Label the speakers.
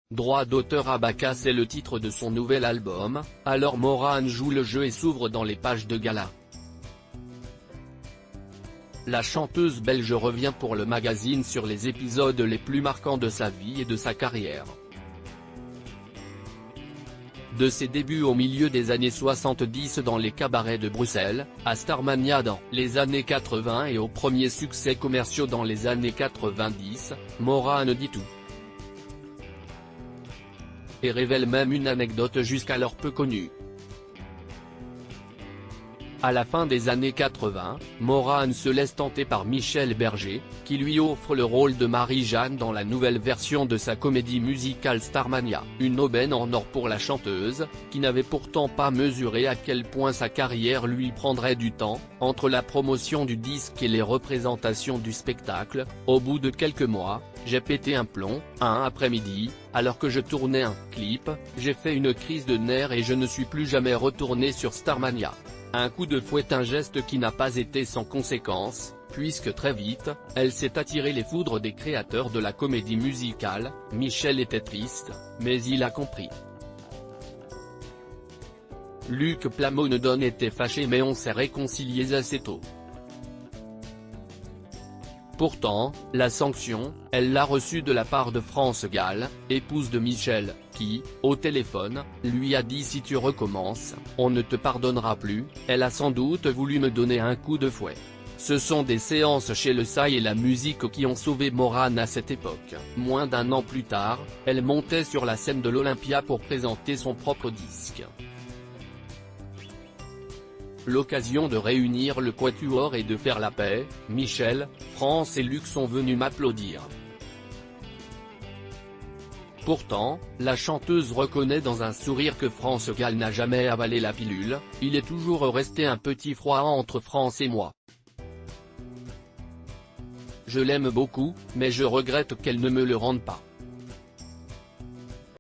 Speaker 1: Droit d'auteur Abaka, c'est le titre de son nouvel album, alors Morane joue le jeu et s'ouvre dans les pages de gala. La chanteuse belge revient pour le magazine sur les épisodes les plus marquants de sa vie et de sa carrière. De ses débuts au milieu des années 70 dans les cabarets de Bruxelles, à Starmania dans les années 80 et aux premiers succès commerciaux dans les années 90, Morane dit tout. Et révèle même une anecdote jusqu'alors peu connue. À la fin des années 80, Morane se laisse tenter par Michel Berger, qui lui offre le rôle de Marie-Jeanne dans la nouvelle version de sa comédie musicale Starmania, une aubaine en or pour la chanteuse, qui n'avait pourtant pas mesuré à quel point sa carrière lui prendrait du temps. Entre la promotion du disque et les représentations du spectacle, au bout de quelques mois, j'ai pété un plomb. Un après-midi, alors que je tournais un clip, j'ai fait une crise de nerfs et je ne suis plus jamais retourné sur Starmania. Un coup de fouet, un geste qui n'a pas été sans conséquence, puisque très vite, elle s'est attiré les foudres des créateurs de la comédie musicale. Michel était triste, mais il a compris. Luc Plamondon était fâché, mais on s'est réconciliés assez tôt. Pourtant, la sanction, elle l'a reçue de la part de France Gall, épouse de Michel, qui, au téléphone, lui a dit: si tu recommences, on ne te pardonnera plus. Elle a sans doute voulu me donner un coup de fouet. Ce sont des séances chez Le Sai et la musique qui ont sauvé Morane à cette époque. Moins d'un an plus tard, elle montait sur la scène de l'Olympia pour présenter son propre disque. L'occasion de réunir le quatuor et de faire la paix. Michel, France et Luc sont venus m'applaudir. Pourtant, la chanteuse reconnaît dans un sourire que France Gall n'a jamais avalé la pilule. Il est toujours resté un petit froid entre France et moi. Je l'aime beaucoup, mais je regrette qu'elle ne me le rende pas.